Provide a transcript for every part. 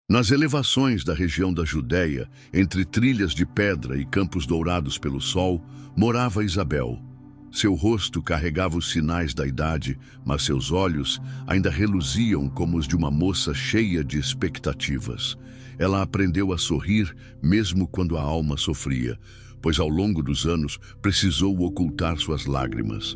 Nas elevações da região da Judéia, entre trilhas de pedra e campos dourados pelo sol, morava Isabel. Seu rosto carregava os sinais da idade, mas seus olhos ainda reluziam como os de uma moça cheia de expectativas. Ela aprendeu a sorrir mesmo quando a alma sofria, pois ao longo dos anos precisou ocultar suas lágrimas.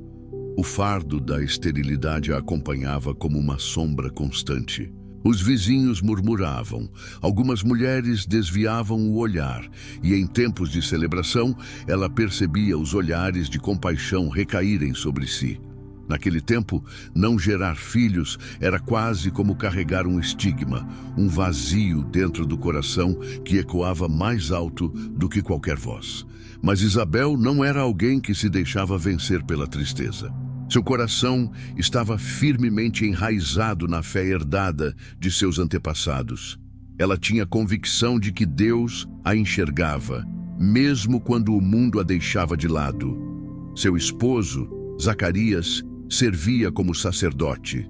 O fardo da esterilidade a acompanhava como uma sombra constante. Os vizinhos murmuravam, algumas mulheres desviavam o olhar, e em tempos de celebração, ela percebia os olhares de compaixão recaírem sobre si. Naquele tempo, não gerar filhos era quase como carregar um estigma, um vazio dentro do coração que ecoava mais alto do que qualquer voz. Mas Isabel não era alguém que se deixava vencer pela tristeza. Seu coração estava firmemente enraizado na fé herdada de seus antepassados. Ela tinha convicção de que Deus a enxergava, mesmo quando o mundo a deixava de lado. Seu esposo, Zacarias, servia como sacerdote.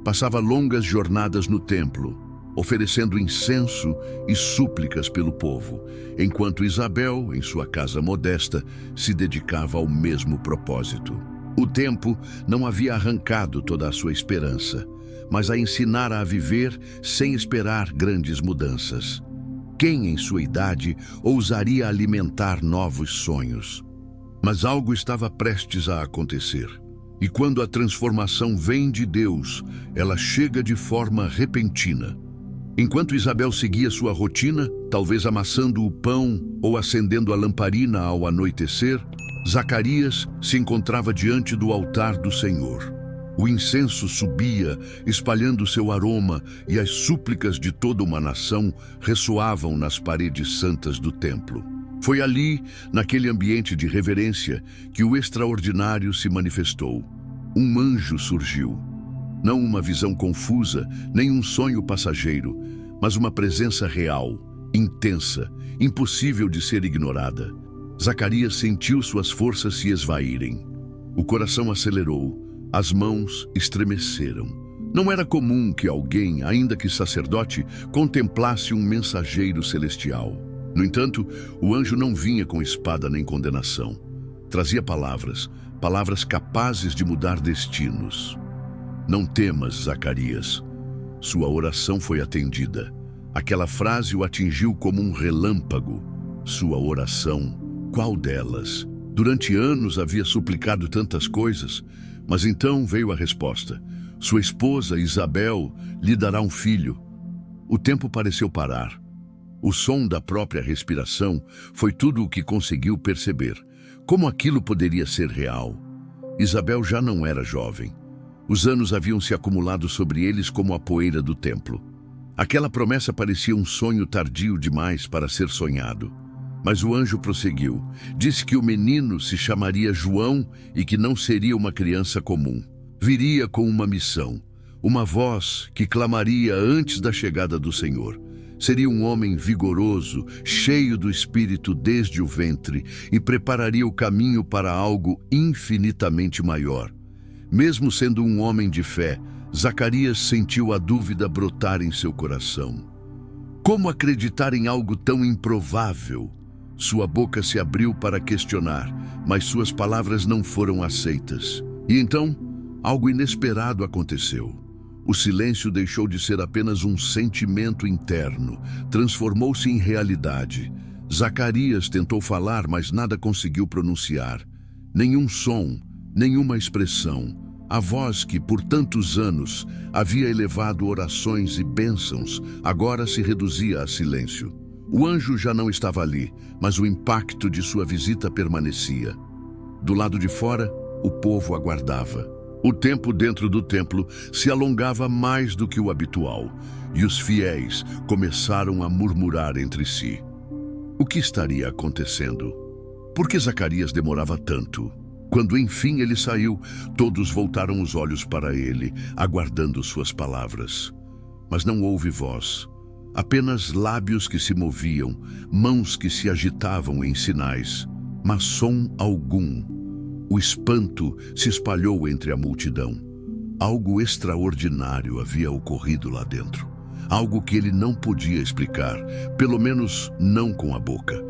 Passava longas jornadas no templo, oferecendo incenso e súplicas pelo povo, enquanto Isabel, em sua casa modesta, se dedicava ao mesmo propósito. O tempo não havia arrancado toda a sua esperança, mas a ensinara a viver sem esperar grandes mudanças. Quem, em sua idade, ousaria alimentar novos sonhos? Mas algo estava prestes a acontecer. E quando a transformação vem de Deus, ela chega de forma repentina. Enquanto Isabel seguia sua rotina, talvez amassando o pão ou acendendo a lamparina ao anoitecer, Zacarias se encontrava diante do altar do Senhor. O incenso subia, espalhando seu aroma, e as súplicas de toda uma nação ressoavam nas paredes santas do templo. Foi ali, naquele ambiente de reverência, que o extraordinário se manifestou. Um anjo surgiu. Não uma visão confusa, nem um sonho passageiro, mas uma presença real, intensa, impossível de ser ignorada. Zacarias sentiu suas forças se esvaírem. O coração acelerou, as mãos estremeceram. Não era comum que alguém, ainda que sacerdote, contemplasse um mensageiro celestial. No entanto, o anjo não vinha com espada nem condenação. Trazia palavras capazes de mudar destinos. Não temas, Zacarias. Sua oração foi atendida. Aquela frase o atingiu como um relâmpago. Sua oração, qual delas? Durante anos havia suplicado tantas coisas, mas então veio a resposta. Sua esposa, Isabel, lhe dará um filho. O tempo pareceu parar. O som da própria respiração foi tudo o que conseguiu perceber. Como aquilo poderia ser real? Isabel já não era jovem. Os anos haviam se acumulado sobre eles como a poeira do templo. Aquela promessa parecia um sonho tardio demais para ser sonhado. Mas o anjo prosseguiu. Disse que o menino se chamaria João e que não seria uma criança comum. Viria com uma missão, uma voz que clamaria antes da chegada do Senhor. Seria um homem vigoroso, cheio do Espírito desde o ventre e prepararia o caminho para algo infinitamente maior. Mesmo sendo um homem de fé, Zacarias sentiu a dúvida brotar em seu coração. Como acreditar em algo tão improvável? Sua boca se abriu para questionar, mas suas palavras não foram aceitas. E então, algo inesperado aconteceu. O silêncio deixou de ser apenas um sentimento interno, transformou-se em realidade. Zacarias tentou falar, mas nada conseguiu pronunciar. Nenhum som, nenhuma expressão. A voz que, por tantos anos, havia elevado orações e bênçãos, agora se reduzia a silêncio. O anjo já não estava ali, mas o impacto de sua visita permanecia. Do lado de fora, o povo aguardava. O tempo dentro do templo se alongava mais do que o habitual, e os fiéis começaram a murmurar entre si. O que estaria acontecendo? Por que Zacarias demorava tanto? Quando enfim ele saiu, todos voltaram os olhos para ele, aguardando suas palavras. Mas não houve voz. Apenas lábios que se moviam, mãos que se agitavam em sinais, mas som algum. O espanto se espalhou entre a multidão. Algo extraordinário havia ocorrido lá dentro. algo que ele não podia explicar, pelo menos não com a boca.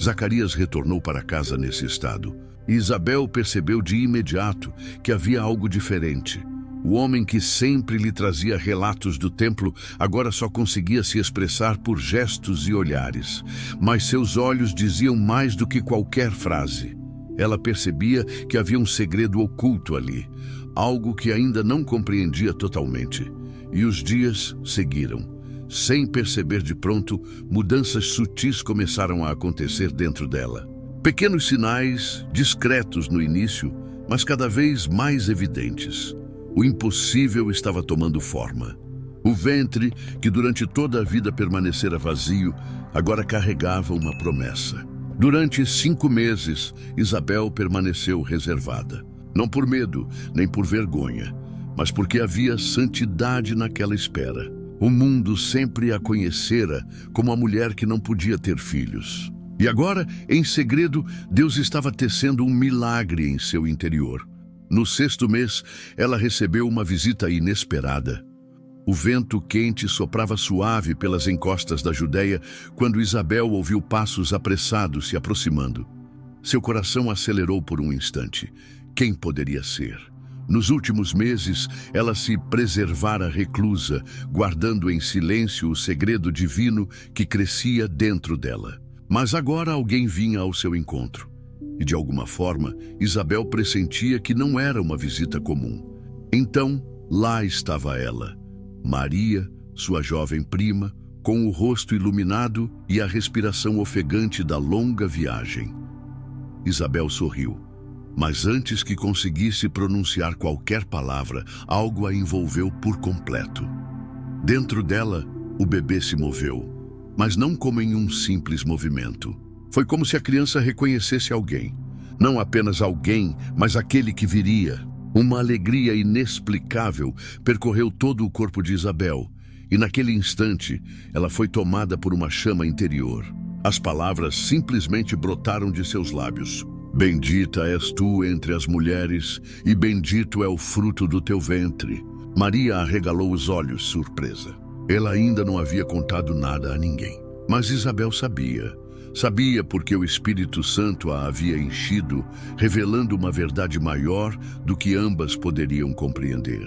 Zacarias retornou para casa nesse estado, e Isabel percebeu de imediato que havia algo diferente. O homem que sempre lhe trazia relatos do templo agora só conseguia se expressar por gestos e olhares, mas seus olhos diziam mais do que qualquer frase. Ela percebia que havia um segredo oculto ali, algo que ainda não compreendia totalmente. E os dias seguiram. Sem perceber de pronto, mudanças sutis começaram a acontecer dentro dela. Pequenos sinais, discretos no início, mas cada vez mais evidentes. O impossível estava tomando forma. O ventre, que durante toda a vida permanecera vazio, agora carregava uma promessa. Durante 5 meses, Isabel permaneceu reservada. Não por medo, nem por vergonha, mas porque havia santidade naquela espera. O mundo sempre a conhecera como a mulher que não podia ter filhos. E agora, em segredo, Deus estava tecendo um milagre em seu interior. No 6º mês, ela recebeu uma visita inesperada. O vento quente soprava suave pelas encostas da Judeia quando Isabel ouviu passos apressados se aproximando. Seu coração acelerou por um instante. Quem poderia ser? Nos últimos meses, ela se preservara reclusa, guardando em silêncio o segredo divino que crescia dentro dela. Mas agora alguém vinha ao seu encontro. E de alguma forma, Isabel pressentia que não era uma visita comum. Então, lá estava ela, Maria, sua jovem prima, com o rosto iluminado e a respiração ofegante da longa viagem. Isabel sorriu, mas antes que conseguisse pronunciar qualquer palavra, algo a envolveu por completo. Dentro dela, o bebê se moveu, mas não como em um simples movimento. Foi como se a criança reconhecesse alguém. Não apenas alguém, mas aquele que viria. Uma alegria inexplicável percorreu todo o corpo de Isabel, e naquele instante ela foi tomada por uma chama interior. As palavras simplesmente brotaram de seus lábios. Bendita és tu entre as mulheres, e bendito é o fruto do teu ventre. Maria arregalou os olhos, surpresa. Ela ainda não havia contado nada a ninguém. Mas Isabel sabia. Sabia porque o Espírito Santo a havia enchido, revelando uma verdade maior do que ambas poderiam compreender.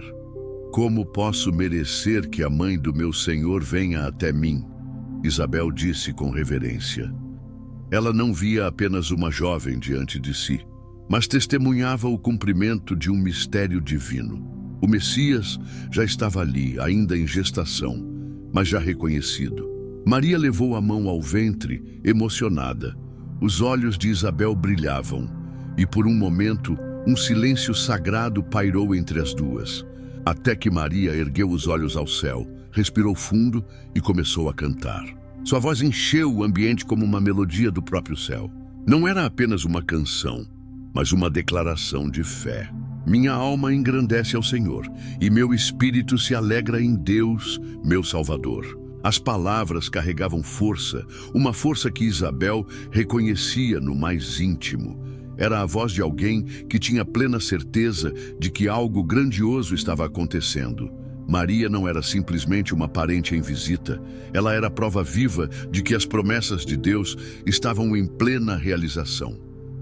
Como posso merecer que a mãe do meu Senhor venha até mim? Isabel disse com reverência. Ela não via apenas uma jovem diante de si, mas testemunhava o cumprimento de um mistério divino. O Messias já estava ali, ainda em gestação, mas já reconhecido. Maria levou a mão ao ventre, emocionada. Os olhos de Isabel brilhavam, e por um momento, um silêncio sagrado pairou entre as duas, até que Maria ergueu os olhos ao céu, respirou fundo e começou a cantar. Sua voz encheu o ambiente como uma melodia do próprio céu. Não era apenas uma canção, mas uma declaração de fé. Minha alma engrandece ao Senhor, e meu espírito se alegra em Deus, meu Salvador. As palavras carregavam força, uma força que Isabel reconhecia no mais íntimo. Era a voz de alguém que tinha plena certeza de que algo grandioso estava acontecendo. Maria não era simplesmente uma parente em visita. Ela era a prova viva de que as promessas de Deus estavam em plena realização.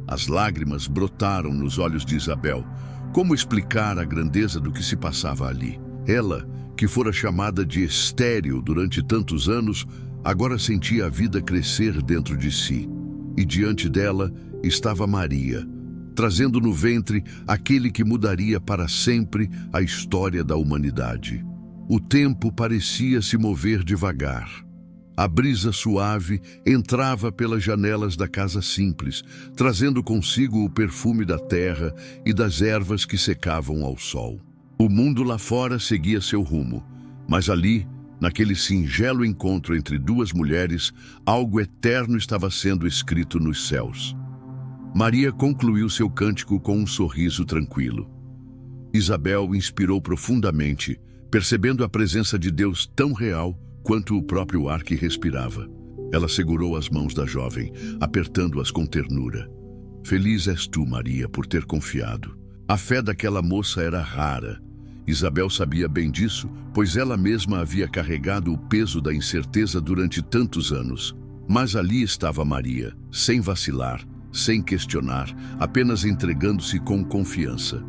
As lágrimas brotaram nos olhos de Isabel. Como explicar a grandeza do que se passava ali? Ela, que fora chamada de estéril durante tantos anos, agora sentia a vida crescer dentro de si. E diante dela estava Maria, trazendo no ventre aquele que mudaria para sempre a história da humanidade. O tempo parecia se mover devagar. A brisa suave entrava pelas janelas da casa simples, trazendo consigo o perfume da terra e das ervas que secavam ao sol. O mundo lá fora seguia seu rumo, mas ali, naquele singelo encontro entre duas mulheres, algo eterno estava sendo escrito nos céus. Maria concluiu seu cântico com um sorriso tranquilo. Isabel inspirou profundamente, percebendo a presença de Deus tão real quanto o próprio ar que respirava. Ela segurou as mãos da jovem, apertando-as com ternura. Feliz és tu, Maria, por ter confiado. A fé daquela moça era rara, Isabel sabia bem disso, pois ela mesma havia carregado o peso da incerteza durante tantos anos. Mas ali estava Maria, sem vacilar, sem questionar, apenas entregando-se com confiança.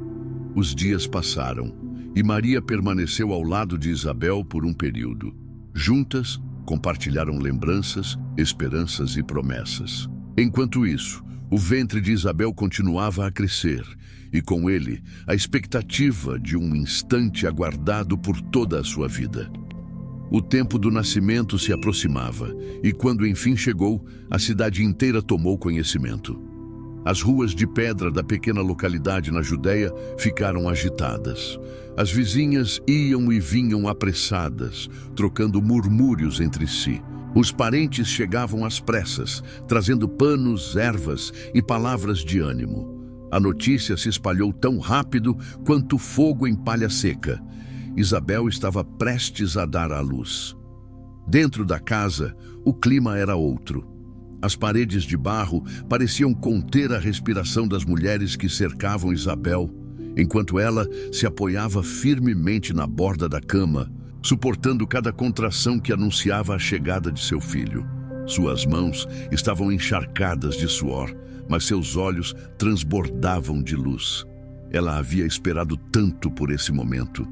Os dias passaram, e Maria permaneceu ao lado de Isabel por um período. Juntas, compartilharam lembranças, esperanças e promessas. Enquanto isso, o ventre de Isabel continuava a crescer, e com ele, a expectativa de um instante aguardado por toda a sua vida. O tempo do nascimento se aproximava, e quando enfim chegou, a cidade inteira tomou conhecimento. As ruas de pedra da pequena localidade na Judéia ficaram agitadas. As vizinhas iam e vinham apressadas, trocando murmúrios entre si. Os parentes chegavam às pressas, trazendo panos, ervas e palavras de ânimo. A notícia se espalhou tão rápido quanto fogo em palha seca. Isabel estava prestes a dar à luz. Dentro da casa, o clima era outro. As paredes de barro pareciam conter a respiração das mulheres que cercavam Isabel, enquanto ela se apoiava firmemente na borda da cama, suportando cada contração que anunciava a chegada de seu filho. Suas mãos estavam encharcadas de suor, mas seus olhos transbordavam de luz. Ela havia esperado tanto por esse momento,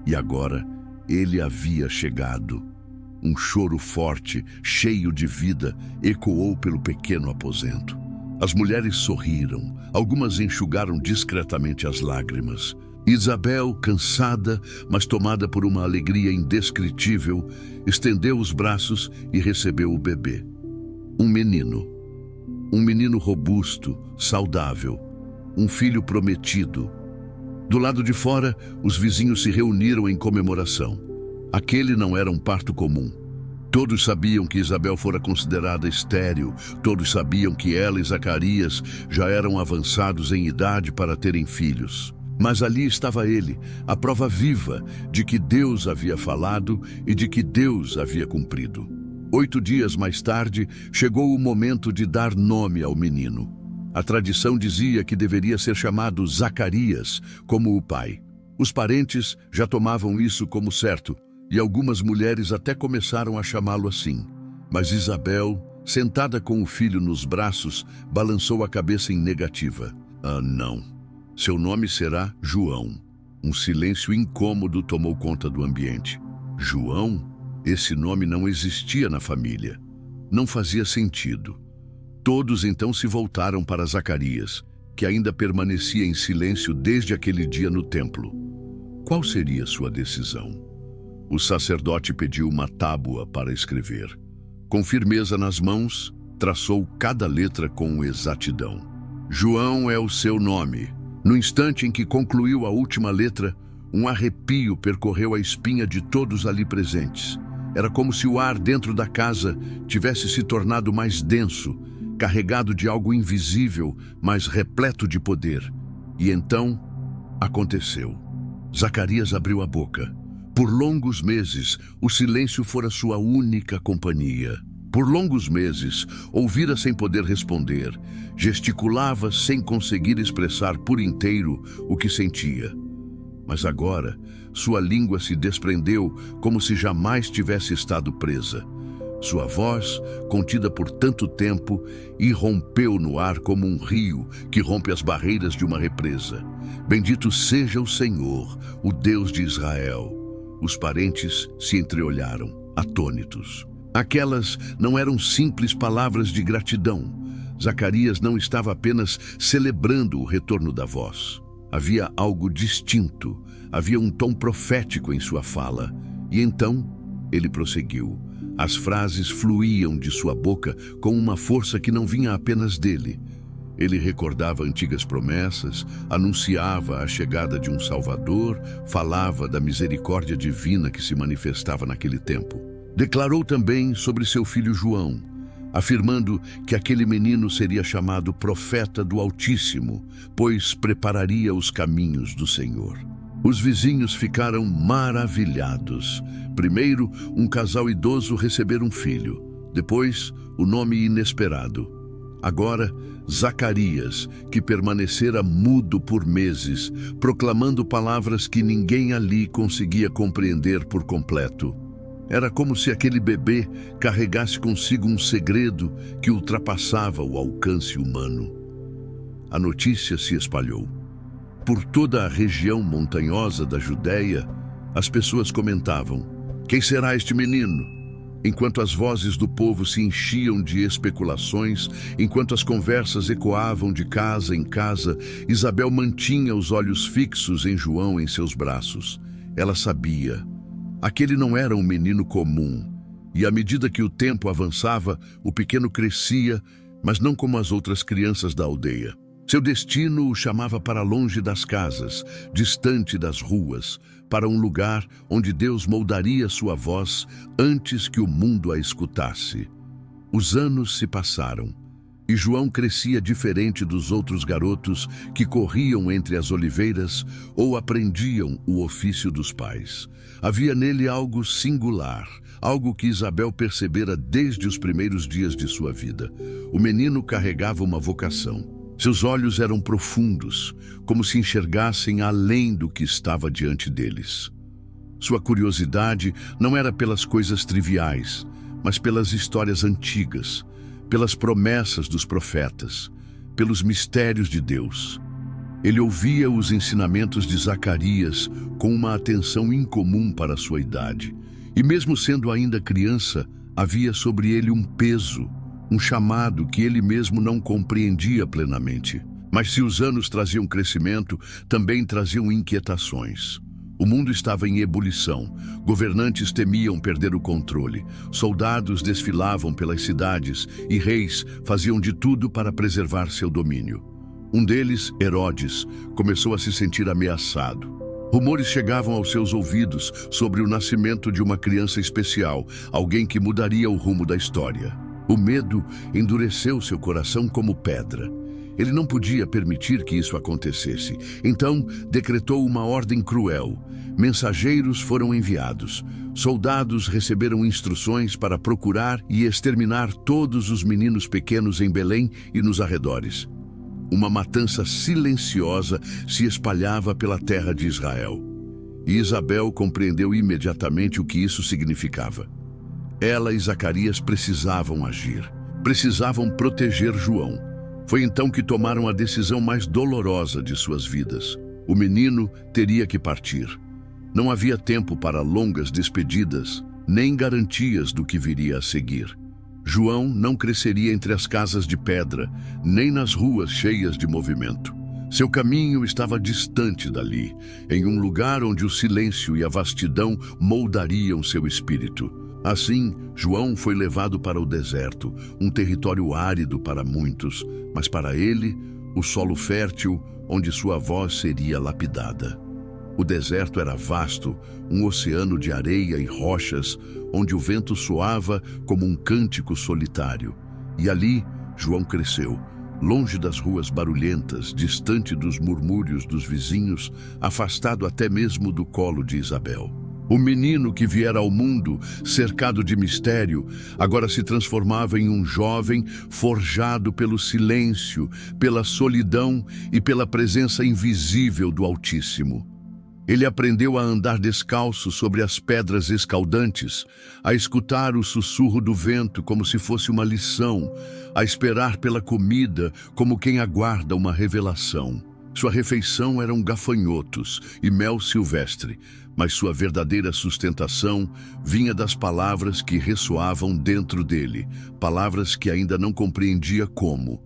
e agora ele havia chegado. Um choro forte, cheio de vida, ecoou pelo pequeno aposento. As mulheres sorriram, algumas enxugaram discretamente as lágrimas. Isabel, cansada, mas tomada por uma alegria indescritível, estendeu os braços e recebeu o bebê. Um menino robusto, saudável, um filho prometido. Do lado de fora, os vizinhos se reuniram em comemoração. Aquele não era um parto comum. Todos sabiam que Isabel fora considerada estéril, todos sabiam que ela e Zacarias já eram avançados em idade para terem filhos. Mas ali estava ele, a prova viva de que Deus havia falado e de que Deus havia cumprido. 8 dias mais tarde, chegou o momento de dar nome ao menino. A tradição dizia que deveria ser chamado Zacarias, como o pai. Os parentes já tomavam isso como certo, e algumas mulheres até começaram a chamá-lo assim. Mas Isabel, sentada com o filho nos braços, balançou a cabeça em negativa. Ah, não. Seu nome será João. Um silêncio incômodo tomou conta do ambiente. João? Esse nome não existia na família. Não fazia sentido. Todos então se voltaram para Zacarias, que ainda permanecia em silêncio desde aquele dia no templo. Qual seria sua decisão? O sacerdote pediu uma tábua para escrever. Com firmeza nas mãos, traçou cada letra com exatidão. João é o seu nome. No instante em que concluiu a última letra, um arrepio percorreu a espinha de todos ali presentes. Era como se o ar dentro da casa tivesse se tornado mais denso, carregado de algo invisível, mas repleto de poder. E então, aconteceu. Zacarias abriu a boca. Por longos meses, o silêncio fora sua única companhia. Por longos meses, ouvira sem poder responder, gesticulava sem conseguir expressar por inteiro o que sentia. Mas agora, sua língua se desprendeu como se jamais tivesse estado presa. Sua voz, contida por tanto tempo, irrompeu no ar como um rio que rompe as barreiras de uma represa. Bendito seja o Senhor, o Deus de Israel. Os parentes se entreolharam, atônitos. Aquelas não eram simples palavras de gratidão. Zacarias não estava apenas celebrando o retorno da voz. Havia algo distinto, havia um tom profético em sua fala. E então, ele prosseguiu. As frases fluíam de sua boca com uma força que não vinha apenas dele. Ele recordava antigas promessas, anunciava a chegada de um Salvador, falava da misericórdia divina que se manifestava naquele tempo. Declarou também sobre seu filho João, afirmando que aquele menino seria chamado profeta do Altíssimo, pois prepararia os caminhos do Senhor. Os vizinhos ficaram maravilhados. Primeiro, um casal idoso receber um filho. Depois, o nome inesperado. Agora, Zacarias, que permanecera mudo por meses, proclamando palavras que ninguém ali conseguia compreender por completo. Era como se aquele bebê carregasse consigo um segredo que ultrapassava o alcance humano. A notícia se espalhou. Por toda a região montanhosa da Judéia, as pessoas comentavam: "Quem será este menino?" Enquanto as vozes do povo se enchiam de especulações, enquanto as conversas ecoavam de casa em casa, Isabel mantinha os olhos fixos em João em seus braços. Ela sabia. Aquele não era um menino comum. E à medida que o tempo avançava, o pequeno crescia, mas não como as outras crianças da aldeia. Seu destino o chamava para longe das casas, distante das ruas, para um lugar onde Deus moldaria sua voz antes que o mundo a escutasse. Os anos se passaram, e João crescia diferente dos outros garotos que corriam entre as oliveiras ou aprendiam o ofício dos pais. Havia nele algo singular, algo que Isabel percebera desde os primeiros dias de sua vida. O menino carregava uma vocação. Seus olhos eram profundos, como se enxergassem além do que estava diante deles. Sua curiosidade não era pelas coisas triviais, mas pelas histórias antigas, pelas promessas dos profetas, pelos mistérios de Deus. Ele ouvia os ensinamentos de Zacarias com uma atenção incomum para sua idade. E mesmo sendo ainda criança, havia sobre ele um peso, um chamado que ele mesmo não compreendia plenamente. Mas se os anos traziam crescimento, também traziam inquietações. O mundo estava em ebulição. Governantes temiam perder o controle. Soldados desfilavam pelas cidades e reis faziam de tudo para preservar seu domínio. Um deles, Herodes, começou a se sentir ameaçado. Rumores chegavam aos seus ouvidos sobre o nascimento de uma criança especial, alguém que mudaria o rumo da história. O medo endureceu seu coração como pedra. Ele não podia permitir que isso acontecesse. Então, decretou uma ordem cruel. Mensageiros foram enviados. Soldados receberam instruções para procurar e exterminar todos os meninos pequenos em Belém e nos arredores. Uma matança silenciosa se espalhava pela terra de Israel. E Isabel compreendeu imediatamente o que isso significava. Ela e Zacarias precisavam agir. Precisavam proteger João. Foi então que tomaram a decisão mais dolorosa de suas vidas. O menino teria que partir. Não havia tempo para longas despedidas, nem garantias do que viria a seguir. João não cresceria entre as casas de pedra, nem nas ruas cheias de movimento. Seu caminho estava distante dali, em um lugar onde o silêncio e a vastidão moldariam seu espírito. Assim, João foi levado para o deserto, um território árido para muitos, mas para ele, o solo fértil onde sua voz seria lapidada. O deserto era vasto, um oceano de areia e rochas, onde o vento soava como um cântico solitário. E ali, João cresceu, longe das ruas barulhentas, distante dos murmúrios dos vizinhos, afastado até mesmo do colo de Isabel. O menino que viera ao mundo, cercado de mistério, agora se transformava em um jovem forjado pelo silêncio, pela solidão e pela presença invisível do Altíssimo. Ele aprendeu a andar descalço sobre as pedras escaldantes, a escutar o sussurro do vento como se fosse uma lição, a esperar pela comida como quem aguarda uma revelação. Sua refeição eram gafanhotos e mel silvestre, mas sua verdadeira sustentação vinha das palavras que ressoavam dentro dele, palavras que ainda não compreendia como,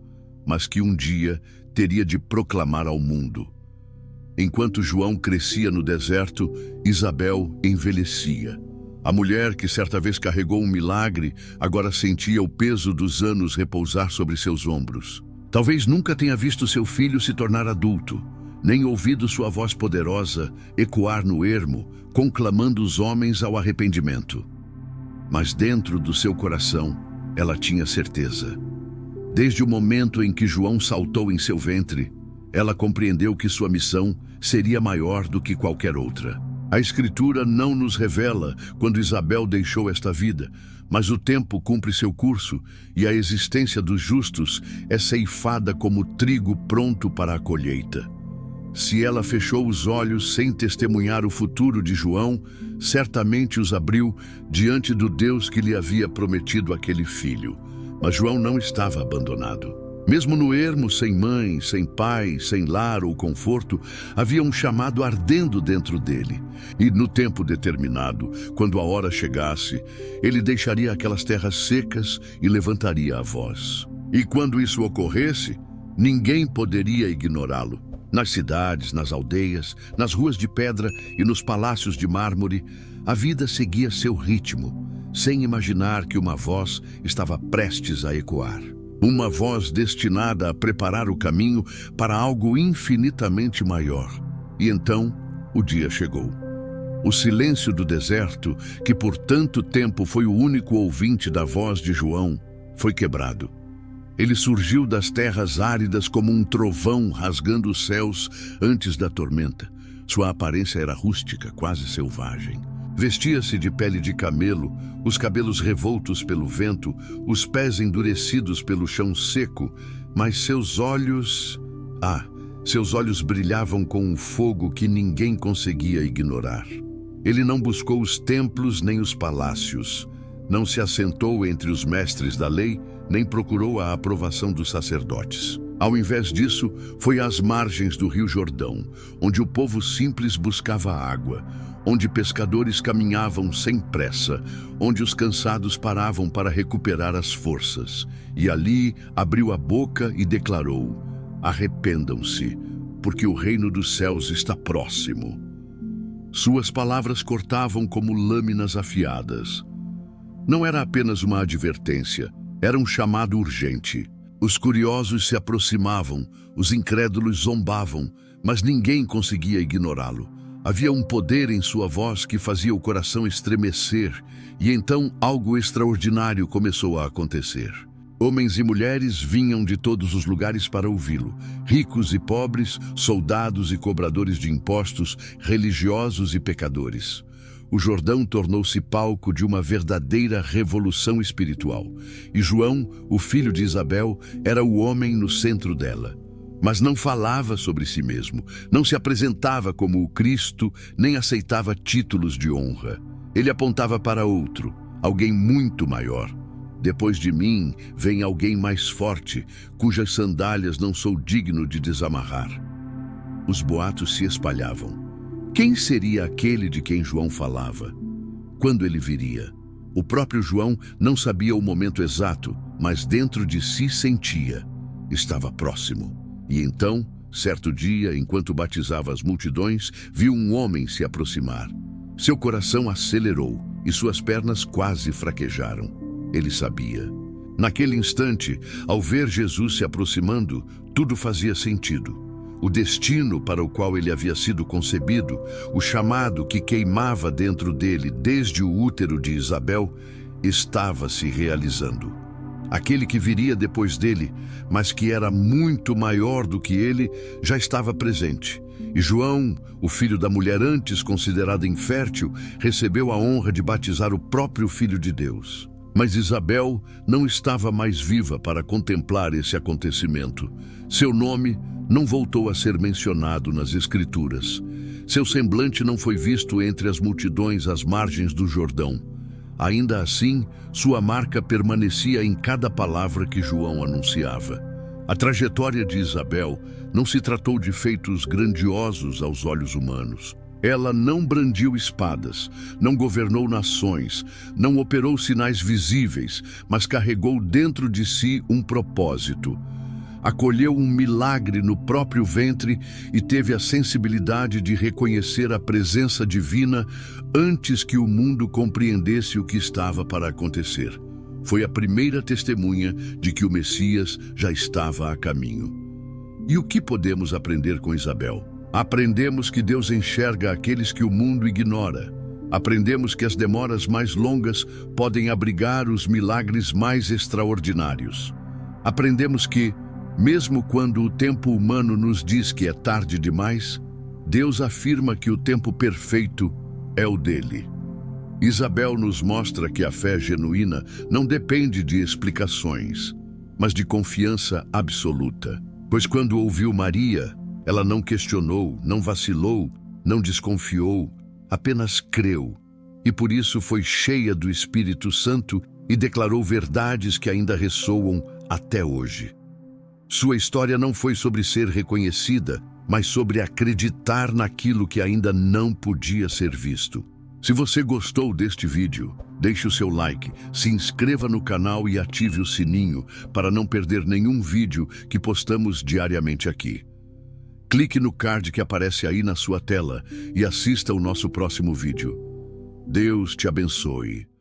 mas que um dia teria de proclamar ao mundo. Enquanto João crescia no deserto, Isabel envelhecia. A mulher que certa vez carregou um milagre, agora sentia o peso dos anos repousar sobre seus ombros. Talvez nunca tenha visto seu filho se tornar adulto, nem ouvido sua voz poderosa ecoar no ermo, conclamando os homens ao arrependimento. Mas dentro do seu coração, ela tinha certeza. Desde o momento em que João saltou em seu ventre, ela compreendeu que sua missão seria maior do que qualquer outra. A Escritura não nos revela quando Isabel deixou esta vida, mas o tempo cumpre seu curso e a existência dos justos é ceifada como trigo pronto para a colheita. Se ela fechou os olhos sem testemunhar o futuro de João, certamente os abriu diante do Deus que lhe havia prometido aquele filho. Mas João não estava abandonado. Mesmo no ermo, sem mãe, sem pai, sem lar ou conforto, havia um chamado ardendo dentro dele. E no tempo determinado, quando a hora chegasse, ele deixaria aquelas terras secas e levantaria a voz. E quando isso ocorresse, ninguém poderia ignorá-lo. Nas cidades, nas aldeias, nas ruas de pedra e nos palácios de mármore, a vida seguia seu ritmo, sem imaginar que uma voz estava prestes a ecoar. Uma voz destinada a preparar o caminho para algo infinitamente maior. E então, o dia chegou. O silêncio do deserto, que por tanto tempo foi o único ouvinte da voz de João, foi quebrado. Ele surgiu das terras áridas como um trovão rasgando os céus antes da tormenta. Sua aparência era rústica, quase selvagem. Vestia-se de pele de camelo, os cabelos revoltos pelo vento, os pés endurecidos pelo chão seco, mas seus olhos brilhavam com um fogo que ninguém conseguia ignorar. Ele não buscou os templos nem os palácios, não se assentou entre os mestres da lei, nem procurou a aprovação dos sacerdotes. Ao invés disso, foi às margens do Rio Jordão, onde o povo simples buscava água, onde pescadores caminhavam sem pressa, onde os cansados paravam para recuperar as forças. E ali abriu a boca e declarou: arrependam-se, porque o reino dos céus está próximo. Suas palavras cortavam como lâminas afiadas. Não era apenas uma advertência, era um chamado urgente. Os curiosos se aproximavam, os incrédulos zombavam, mas ninguém conseguia ignorá-lo. Havia um poder em sua voz que fazia o coração estremecer, e então algo extraordinário começou a acontecer. Homens e mulheres vinham de todos os lugares para ouvi-lo, ricos e pobres, soldados e cobradores de impostos, religiosos e pecadores. O Jordão tornou-se palco de uma verdadeira revolução espiritual, e João, o filho de Isabel, era o homem no centro dela. Mas não falava sobre si mesmo, não se apresentava como o Cristo, nem aceitava títulos de honra. Ele apontava para outro, alguém muito maior. Depois de mim, vem alguém mais forte, cujas sandálias não sou digno de desamarrar. Os boatos se espalhavam. Quem seria aquele de quem João falava? Quando ele viria? O próprio João não sabia o momento exato, mas dentro de si sentia. Estava próximo. E então, certo dia, enquanto batizava as multidões, viu um homem se aproximar. Seu coração acelerou e suas pernas quase fraquejaram. Ele sabia. Naquele instante, ao ver Jesus se aproximando, tudo fazia sentido. O destino para o qual ele havia sido concebido, o chamado que queimava dentro dele desde o útero de Isabel, estava se realizando. Aquele que viria depois dele, mas que era muito maior do que ele, já estava presente. E João, o filho da mulher antes considerada infértil, recebeu a honra de batizar o próprio Filho de Deus. Mas Isabel não estava mais viva para contemplar esse acontecimento. Seu nome não voltou a ser mencionado nas Escrituras. Seu semblante não foi visto entre as multidões às margens do Jordão. Ainda assim, sua marca permanecia em cada palavra que João anunciava. A trajetória de Isabel não se tratou de feitos grandiosos aos olhos humanos. Ela não brandiu espadas, não governou nações, não operou sinais visíveis, mas carregou dentro de si um propósito. Acolheu um milagre no próprio ventre e teve a sensibilidade de reconhecer a presença divina antes que o mundo compreendesse o que estava para acontecer. Foi a primeira testemunha de que o Messias já estava a caminho. E o que podemos aprender com Isabel? Aprendemos que Deus enxerga aqueles que o mundo ignora. Aprendemos que as demoras mais longas podem abrigar os milagres mais extraordinários. Aprendemos que, mesmo quando o tempo humano nos diz que é tarde demais, Deus afirma que o tempo perfeito é o dele. Isabel nos mostra que a fé genuína não depende de explicações, mas de confiança absoluta. Pois quando ouviu Maria, ela não questionou, não vacilou, não desconfiou, apenas creu. E por isso foi cheia do Espírito Santo e declarou verdades que ainda ressoam até hoje. Sua história não foi sobre ser reconhecida, mas sobre acreditar naquilo que ainda não podia ser visto. Se você gostou deste vídeo, deixe o seu like, se inscreva no canal e ative o sininho para não perder nenhum vídeo que postamos diariamente aqui. Clique no card que aparece aí na sua tela e assista ao nosso próximo vídeo. Deus te abençoe.